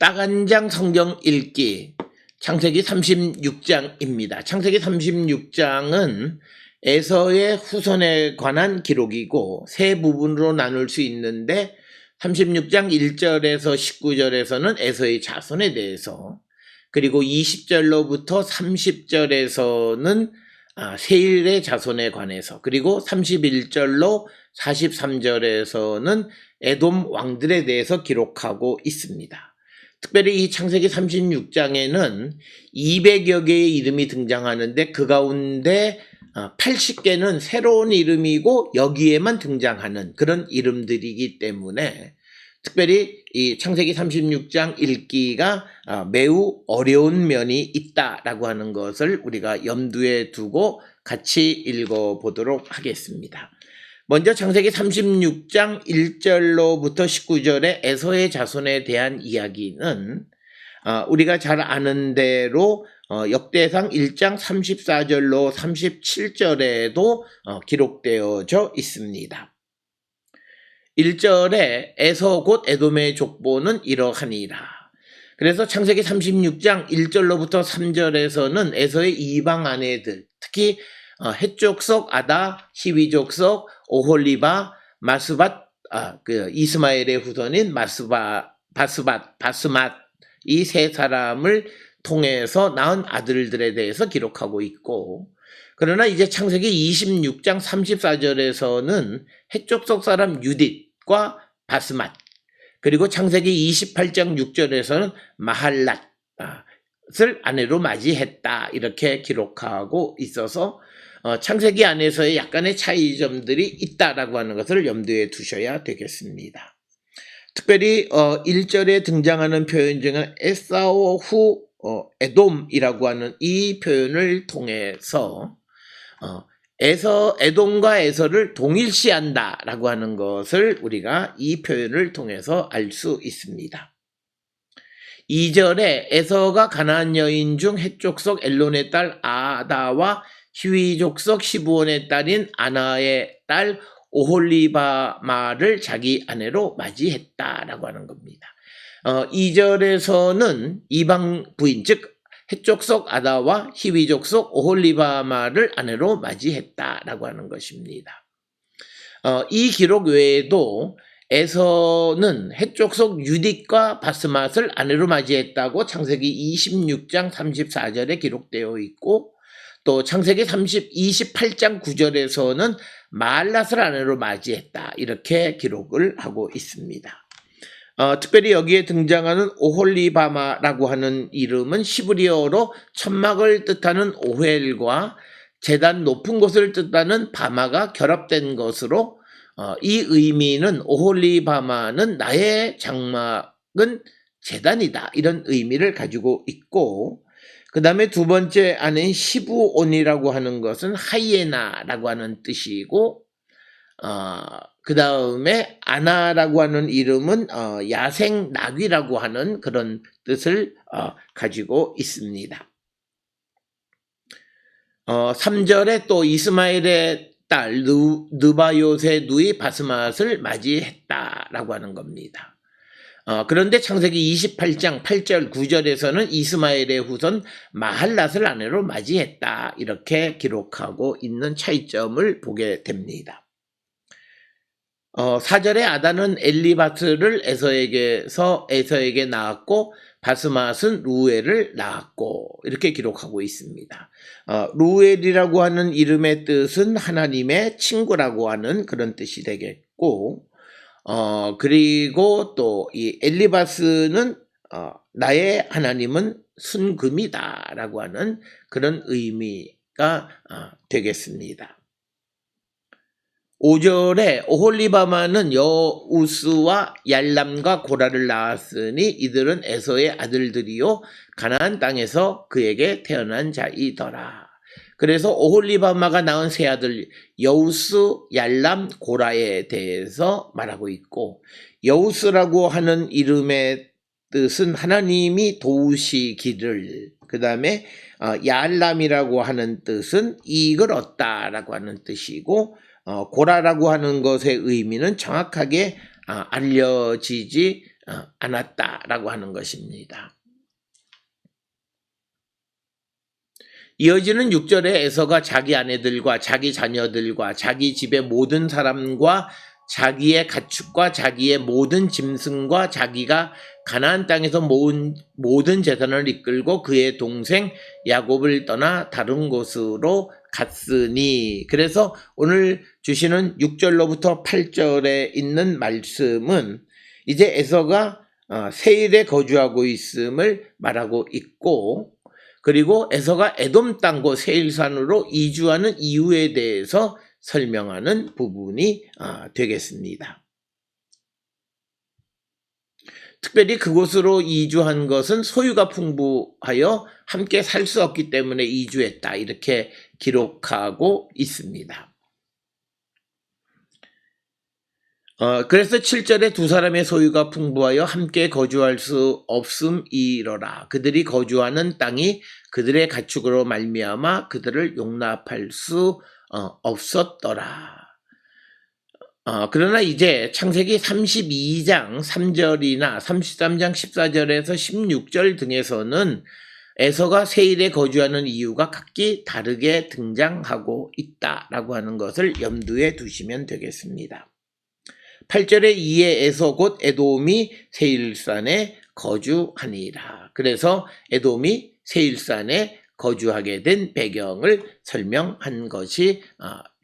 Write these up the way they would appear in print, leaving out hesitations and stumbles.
딱 한 장 성경 읽기 창세기 36장입니다. 창세기 36장은 에서의 후손에 관한 기록이고 세 부분으로 나눌 수 있는데 36장 1절에서 19절에서는 에서의 자손에 대해서, 그리고 20절로부터 30절에서는 세일의 자손에 관해서, 그리고 31절로 43절에서는 에돔 왕들에 대해서 기록하고 있습니다. 특별히 이 창세기 36장에는 200여 개의 이름이 등장하는데 그 가운데 80개는 새로운 이름이고 여기에만 등장하는 그런 이름들이기 때문에 특별히 이 창세기 36장 읽기가 매우 어려운 면이 있다라고 하는 것을 우리가 염두에 두고 같이 읽어보도록 하겠습니다. 먼저 창세기 36장 1절로부터 19절의 에서의 자손에 대한 이야기는 우리가 잘 아는 대로 역대상 1장 34절로 37절에도 기록되어져 있습니다. 1절에 에서 곧 에돔의 족보는 이러하니라. 그래서 창세기 36장 1절로부터 3절에서는 에서의 이방 아내들, 특히 헷족속 아다, 히위족속 오홀리바, 마스밧, 이스마엘의 후손인 바스맛 이 세 사람을 통해서 낳은 아들들에 대해서 기록하고 있고, 그러나 이제 창세기 26장 34절에서는 헷족속 사람 유딧과 바스맛, 그리고 창세기 28장 6절에서는 마할랏을 아내로 맞이했다 이렇게 기록하고 있어서 창세기 안에서의 약간의 차이점들이 있다라고 하는 것을 염두에 두셔야 되겠습니다. 특별히 1절에 등장하는 표현 중에 에사오 후 에돔이라고 하는 이 표현을 통해서 에돔과 에서를 동일시한다라고 하는 것을 우리가 이 표현을 통해서 알 수 있습니다. 2절에 에서가 가나안 여인 중 헷족속 엘론의 딸 아다와 히위족속 시브온의 딸인 아나의 딸 오홀리바마를 자기 아내로 맞이했다라고 하는 겁니다. 2절에서는 이방 부인, 즉 헷족속 아다와 히위족속 오홀리바마를 아내로 맞이했다라고 하는 것입니다. 이 기록 외에도 에서는 헷족속 유딧과 바스맛을 아내로 맞이했다고 창세기 26장 34절에 기록되어 있고, 또 창세기 28장 9절에서는 마할랏을 아내로 맞이했다 이렇게 기록을 하고 있습니다. 특별히 여기에 등장하는 오홀리바마라고 하는 이름은 시브리어로 천막을 뜻하는 오헬과 제단 높은 곳을 뜻하는 바마가 결합된 것으로 이 의미는 오홀리바마는 나의 장막은 제단이다 이런 의미를 가지고 있고, 그 다음에 두 번째 아내인 시브온이라고 하는 것은 하이에나라고 하는 뜻이고, 그 다음에 아나라고 하는 이름은 야생 나귀라고 하는 그런 뜻을 가지고 있습니다. 3절에 또 이스마엘의 딸 느바요의 누이 바스맛을 맞이했다라고 하는 겁니다. 그런데 창세기 28장 8절 9절에서는 이스마엘의 후손 마할랏을 아내로 맞이했다 이렇게 기록하고 있는 차이점을 보게 됩니다. 4절에 아다는 엘리바스를 에서에게 낳았고 바스맛은 루엘을 낳았고 이렇게 기록하고 있습니다. 루엘이라고 하는 이름의 뜻은 하나님의 친구라고 하는 그런 뜻이 되겠고, 그리고 또 이 엘리바스는 나의 하나님은 순금이다 라고 하는 그런 의미가 되겠습니다. 5절에 오홀리바마는 여우스와 얄람과 고라를 낳았으니 이들은 에서의 아들들이요 가나안 땅에서 그에게 태어난 자이더라. 그래서 오홀리바마가 낳은 세 아들 여우스, 얄람, 고라에 대해서 말하고 있고, 여우스라고 하는 이름의 뜻은 하나님이 도우시기를, 그 다음에 얄람이라고 하는 뜻은 이익을 얻다라고 하는 뜻이고, 고라라고 하는 것의 의미는 정확하게 알려지지 않았다라고 하는 것입니다. 이어지는 6절에 에서가 자기 아내들과 자기 자녀들과 자기 집의 모든 사람과 자기의 가축과 자기의 모든 짐승과 자기가 가나안 땅에서 모은 모든 재산을 이끌고 그의 동생 야곱을 떠나 다른 곳으로 갔으니. 그래서 오늘 주시는 6절로부터 8절에 있는 말씀은 이제 에서가 세일에 거주하고 있음을 말하고 있고, 그리고 에서가 에돔 땅고 세일산으로 이주하는 이유에 대해서 설명하는 부분이 되겠습니다. 특별히 그곳으로 이주한 것은 소유가 풍부하여 함께 살 수 없기 때문에 이주했다, 이렇게 기록하고 있습니다. 그래서 7절에 두 사람의 소유가 풍부하여 함께 거주할 수 없음이러라. 그들이 거주하는 땅이 그들의 가축으로 말미암아 그들을 용납할 수 없었더라. 그러나 이제 창세기 32장 3절이나 33장 14절에서 16절 등에서는 에서가 세일에 거주하는 이유가 각기 다르게 등장하고 있다라고 하는 것을 염두에 두시면 되겠습니다. 8절에 이에 에서 곧 에돔이 세일산에 거주하니라. 그래서 에돔이 세일산에 거주하게 된 배경을 설명한 것이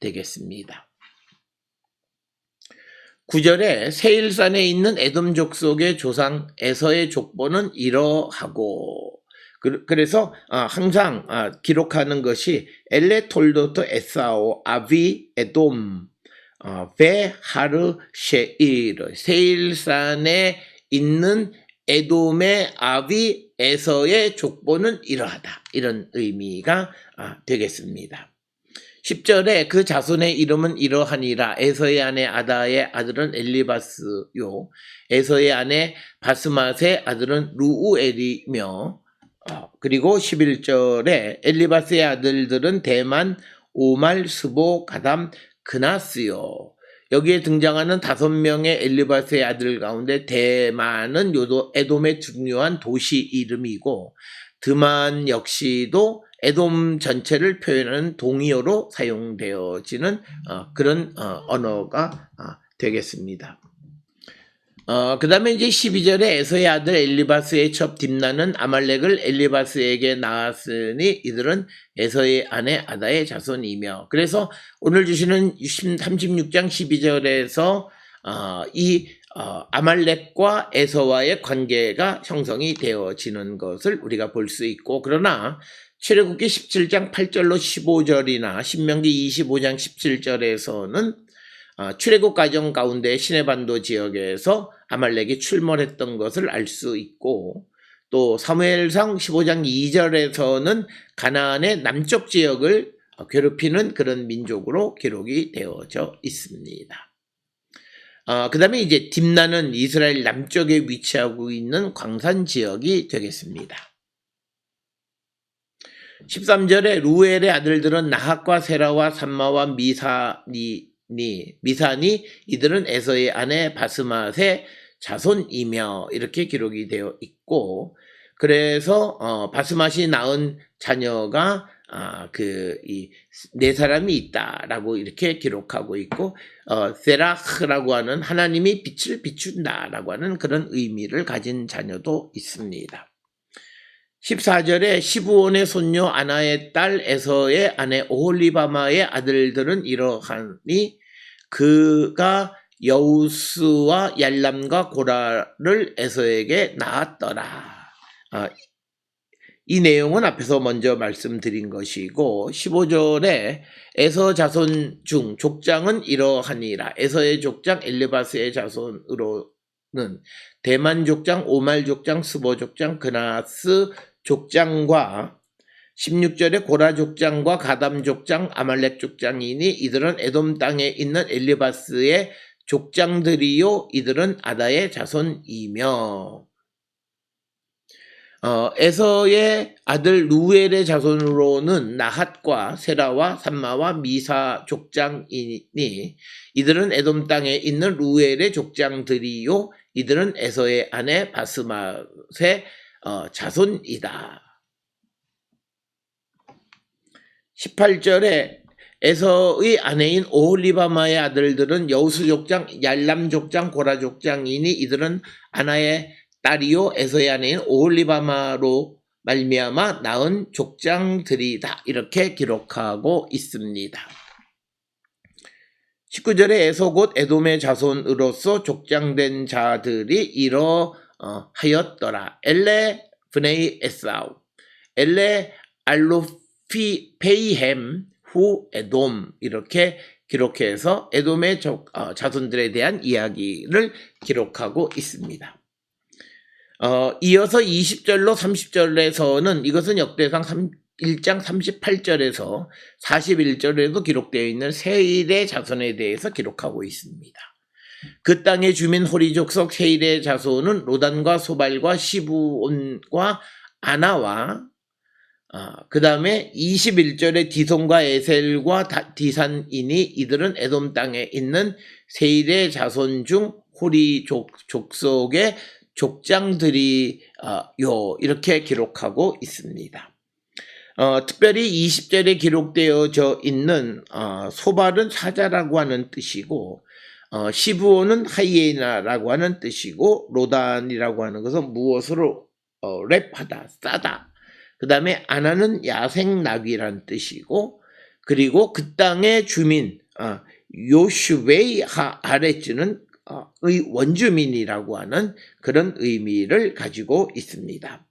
되겠습니다. 9절에 세일산에 있는 에돔 족속의 조상 에서의 족보는 이러하고, 그래서 항상 기록하는 것이 엘레 톨도토 에사오 아비 에돔 베 하르 셰일, 세일산에 있는 에돔의 아비 에서의 족보는 이러하다, 이런 의미가 되겠습니다. 10절에 그 자손의 이름은 이러하니라. 에서의 아내 아다의 아들은 엘리바스요, 에서의 아내 바스맛의 아들은 루우엘이며, 그리고 11절에 엘리바스의 아들들은 대만, 오말, 스보, 가담, 그나스요. 여기에 등장하는 5명의 엘리바스의 아들 가운데 대만은 에돔의 중요한 도시 이름이고, 드만 역시도 에돔 전체를 표현하는 동의어로 사용되어지는 그런 언어가 되겠습니다. 그 다음에 이제 12절에 에서의 아들 엘리바스의 첩 딥나는 아말렉을 엘리바스에게 낳았으니 이들은 에서의 아내 아다의 자손이며. 그래서 오늘 주시는 36장 12절에서 이 아말렉과 에서와의 관계가 형성이 되어지는 것을 우리가 볼 수 있고, 그러나 출애굽기 17장 8절로 15절이나 신명기 25장 17절에서는 출애굽 과정 가운데 시내반도 지역에서 아말렉이 출몰했던 것을 알 수 있고, 또 사무엘상 15장 2절에서는 가나안의 남쪽 지역을 괴롭히는 그런 민족으로 기록이 되어져 있습니다. 그 다음에 이제 딥나는 이스라엘 남쪽에 위치하고 있는 광산 지역이 되겠습니다. 13절에 루엘의 아들들은 나핫과 세라와 삼마와 미산이 이들은 에서의 아내 바스맛의 자손이며, 이렇게 기록이 되어 있고, 그래서 바스맛이 낳은 자녀가 네 사람이 있다라고 이렇게 기록하고 있고, 세라흐라고 하는 하나님이 빛을 비춘다라고 하는 그런 의미를 가진 자녀도 있습니다. 14절에 시브온의 손녀 아나의 딸 에서의 아내 오홀리바마의 아들들은 이러하니 그가 여우스와 얄람과 고라를 에서에게 낳았더라. 이 내용은 앞에서 먼저 말씀드린 것이고, 15절에 에서 자손 중 족장은 이러하니라. 에서의 족장 엘리바스의 자손으로는 대만 족장, 오말 족장, 스보 족장, 그나스 족장과 16절에 고라 족장과 가담 족장, 아말렉 족장이니 이들은 에돔 땅에 있는 엘리바스의 족장들이요, 이들은 아다의 자손이며. 에서의 아들 루엘의 자손으로는 나핫과 세라와 삼마와 미사 족장이니 이들은 에돔 땅에 있는 루엘의 족장들이요 이들은 에서의 아내 바스맛의 자손이다. 18절에 에서의 아내인 오홀리바마의 아들들은 여우스 족장, 얄람 족장, 고라 족장이니 이들은 아나의 딸이요 에서의 아내인 오홀리바마로 말미암아 낳은 족장들이다. 이렇게 기록하고 있습니다. 19절에 에서 곧 에돔의 자손으로서 족장된 자들이 이러하였더라. 엘레 브네이 에사우, 엘레 알로피페이햄 후 에돔 이렇게 기록해서 에돔의 자손들에 대한 이야기를 기록하고 있습니다. 이어서 20절로 30절에서는 이것은 역대상 1장 38절에서 41절에도 기록되어 있는 세일의 자손에 대해서 기록하고 있습니다. 그 땅의 주민 호리 족속 세일의 자손은 로단과 소발과 시브온과 아나와 그 다음에 21절에 디손과 에셀과 디산이니 이들은 에돔 땅에 있는 세일의 자손 중 호리 족속의 족장들이요 이렇게 기록하고 있습니다. 특별히 20절에 기록되어져 있는 소발은 사자라고 하는 뜻이고 시브온은 하이에나라고 하는 뜻이고 로단이라고 하는 것은 무엇으로 랩하다, 싸다. 그 다음에 아나는 야생 나귀란 뜻이고 그리고 그 땅의 주민 요슈베이 아레츠는 원주민이라고 하는 그런 의미를 가지고 있습니다.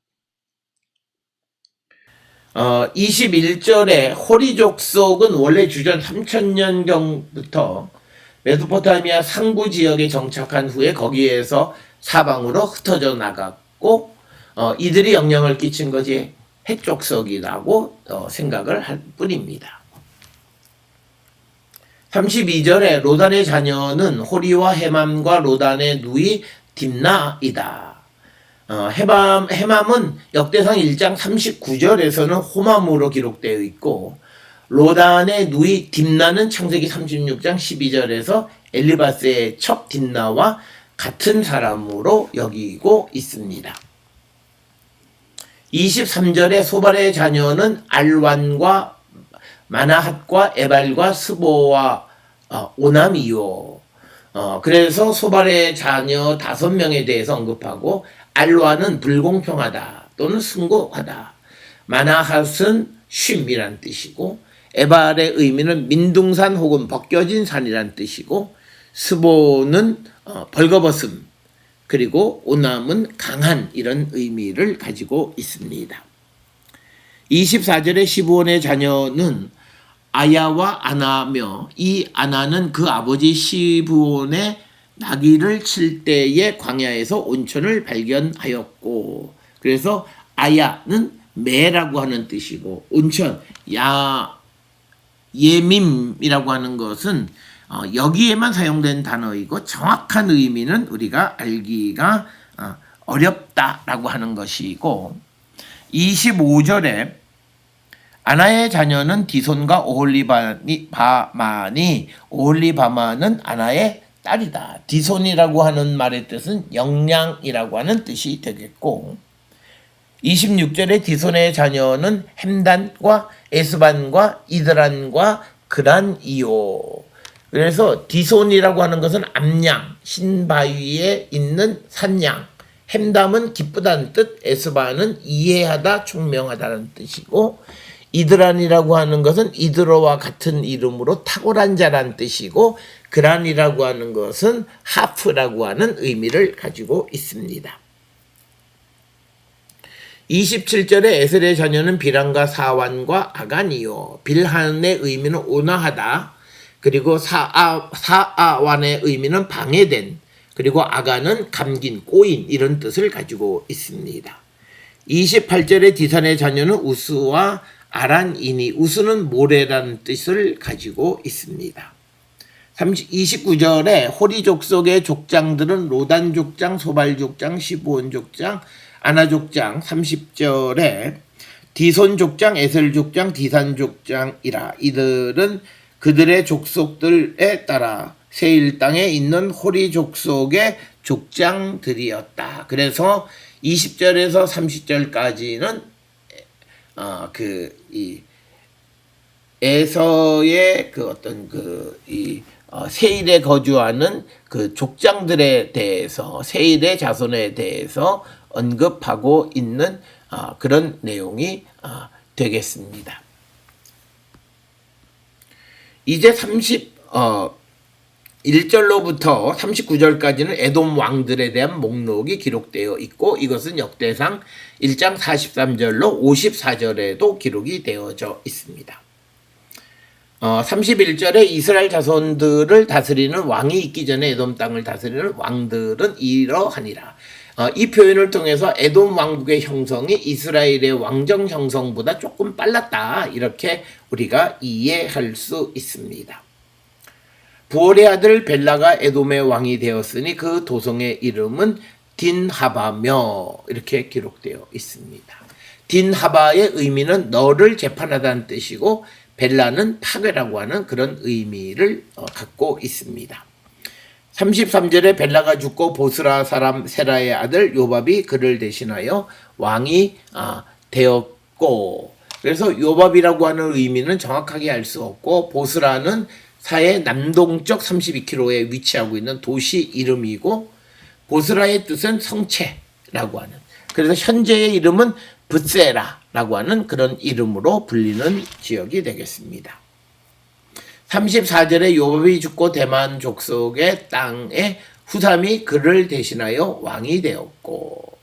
21절에 호리 족속은 원래 주전 3000년경부터 메소포타미아 상부 지역에 정착한 후에 거기에서 사방으로 흩어져 나갔고 이들이 영향을 끼친 것이 헷족속이라고 생각을 할 뿐입니다. 32절에 로단의 자녀는 호리와 헤맘과 로단의 누이 딥나이다. 헤맘은 역대상 1장 39절에서는 호맘으로 기록되어 있고 로단의 누이 딥나는 창세기 36장 12절에서 엘리바스의 첩 딥나와 같은 사람으로 여기고 있습니다. 23절에 소발의 자녀는 알완과 마나핫과 에발과 스보와 오남이요. 그래서 소발의 자녀 5명에 대해서 언급하고 알완은 불공평하다 또는 숭고하다. 마나핫은 쉼이란 뜻이고 에발의 의미는 민둥산 혹은 벗겨진 산이란 뜻이고 스보는 벌거벗음 그리고 오남은 강한 이런 의미를 가지고 있습니다. 24절에 시브온의 자녀는 아야와 아나며 이 아나는 그 아버지 시브온의 나귀를 칠 때에 광야에서 온천을 발견하였고 그래서 아야는 매라고 하는 뜻이고 온천 예밈이라고 하는 것은 여기에만 사용된 단어이고 정확한 의미는 우리가 알기가 어렵다라고 하는 것이고 25절에 아나의 자녀는 디손과 오홀리바마니 오홀리바마는 아나의 딸이다. 디손이라고 하는 말의 뜻은 영양이라고 하는 뜻이 되겠고 26절에 디손의 자녀는 햄단과 에스반과 이드란과 그란이요. 그래서 디손이라고 하는 것은 암양, 신바위에 있는 산양, 햄담은 기쁘다는 뜻, 에스반은 이해하다, 총명하다는 뜻이고 이드란이라고 하는 것은 이드로와 같은 이름으로 탁월한 자란 뜻이고 그란이라고 하는 것은 하프라고 하는 의미를 가지고 있습니다. 27절에 에셀의 자녀는 빌한과 사완과 아간이요. 빌한의 의미는 온화하다. 그리고 사아완의 의미는 방해된. 그리고 아간은 감긴, 꼬인 이런 뜻을 가지고 있습니다. 28절에 디산의 자녀는 우스와 아란이니 우스는 모래라는 뜻을 가지고 있습니다. 29절에 호리 족속의 족장들은 로단 족장, 소발 족장, 시브온 족장, 아나 족장 30절에 디손 족장, 에셀 족장, 디산 족장이라. 이들은 그들의 족속들에 따라 세일 땅에 있는 호리 족속의 족장들이었다. 그래서 20절에서 30절까지는 이 에서의 세일에 거주하는 그 족장들에 대해서, 세일의 자손에 대해서 언급하고 있는 그런 내용이 되겠습니다. 이제 31절로부터 39절까지는 에돔 왕들에 대한 목록이 기록되어 있고, 이것은 역대상 1장 43절로 54절에도 기록이 되어져 있습니다. 31절에 이스라엘 자손들을 다스리는 왕이 있기 전에 에돔 땅을 다스리는 왕들은 이러하니라. 이 표현을 통해서 에돔 왕국의 형성이 이스라엘의 왕정 형성보다 조금 빨랐다, 이렇게 우리가 이해할 수 있습니다. 부올의 아들 벨라가 에돔의 왕이 되었으니 그 도성의 이름은 딘하바며, 이렇게 기록되어 있습니다. 딘하바의 의미는 너를 재판하다는 뜻이고, 벨라는 파괴라고 하는 그런 의미를 갖고 있습니다. 33절에 벨라가 죽고 보스라 사람 세라의 아들 요밥이 그를 대신하여 왕이 되었고, 그래서 요밥이라고 하는 의미는 정확하게 알 수 없고, 보스라는 사해 남동쪽 32km에 위치하고 있는 도시 이름이고, 보스라의 뜻은 성체라고 하는, 그래서 현재의 이름은 붓세라라고 하는 그런 이름으로 불리는 지역이 되겠습니다. 34절에 요밥이 죽고 대만 족속의 땅에 후삼이 그를 대신하여 왕이 되었고,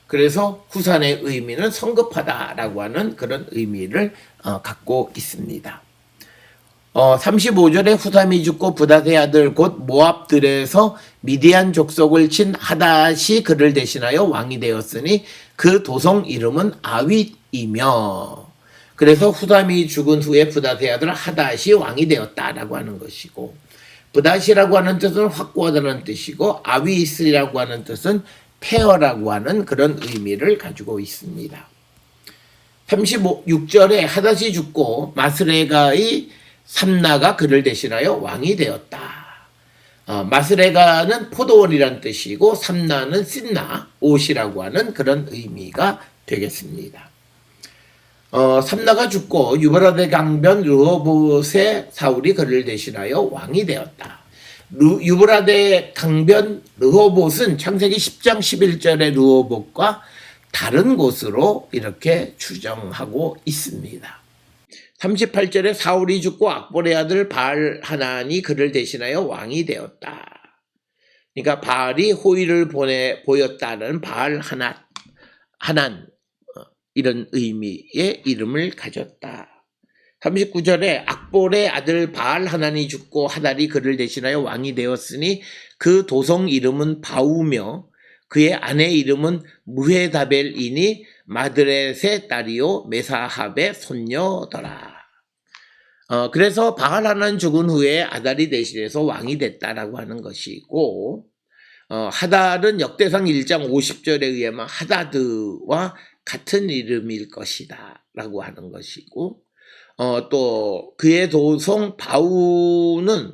그래서 후삼의 의미는 성급하다라고 하는 그런 의미를 갖고 있습니다. 35절에 후삼이 죽고 부닷의 아들 곧 모압들에서 미디안 족속을 친 하닷이 그를 대신하여 왕이 되었으니 그 도성 이름은 아윗이며, 그래서 후삼이 죽은 후에 부닷의 아들 하닷이 왕이 되었다라고 하는 것이고, 부닷이라고 하는 뜻은 확고하다는 뜻이고, 아윗이라고 하는 뜻은 폐허라고 하는 그런 의미를 가지고 있습니다. 36절에 하닷이 죽고 마스레가의 삼나가 그를 대신하여 왕이 되었다. 마스레가는 포도원이란 뜻이고, 삼나는 신나, 옷이라고 하는 그런 의미가 되겠습니다. 삼나가 죽고 유브라데 강변 르호봇의 사울이 그를 대신하여 왕이 되었다. 유브라데 강변 르호봇은 창세기 10장 11절의 르호봇과 다른 곳으로 이렇게 추정하고 있습니다. 38절에 사울이 죽고 악볼의 아들 바알 하난이 그를 대신하여 왕이 되었다. 그러니까 바알이 호의를 보였다는 바알 하난, 이런 의미의 이름을 가졌다. 39절에 악볼의 아들 바알 하난이 죽고 하닷이 그를 대신하여 왕이 되었으니 그 도성 이름은 바우며 그의 아내 이름은 무헤다벨이니 마드렛의 딸이요 메사합의 손녀더라. 그래서 바알 하난 죽은 후에 아달이 대신해서 왕이 됐다라고 하는 것이고, 하닷은 역대상 1장 50절에 의하면 하다드와 같은 이름일 것이다 라고 하는 것이고, 또 그의 도성 바우는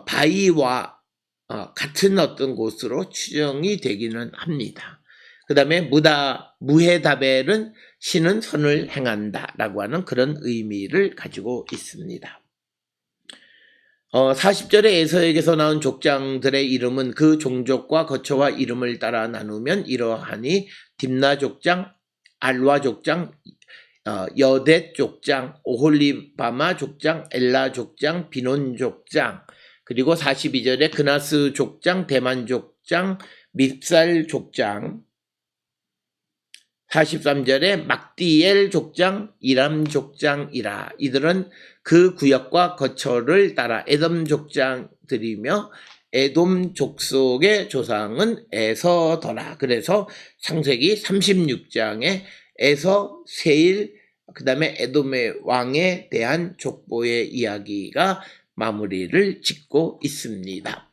바이와 같은 어떤 곳으로 추정이 되기는 합니다. 그 다음에 무헤다벨은 신은 선을 행한다 라고 하는 그런 의미를 가지고 있습니다. 40절에 에서에게서 나온 족장들의 이름은 그 종족과 거처와 이름을 따라 나누면 이러하니 딥나 족장, 알와 족장, 여댓 족장, 오홀리바마 족장, 엘라 족장, 비논 족장, 그리고 42절에 그나스 족장, 대만 족장, 밉살 족장, 43절에 막디엘 족장, 이람 족장이라. 이들은 그 구역과 거처를 따라 에돔 족장들이며 에돔 족속의 조상은 에서더라. 그래서 창세기 36장에 에서, 세일, 그 다음에 에돔의 왕에 대한 족보의 이야기가 마무리를 짓고 있습니다.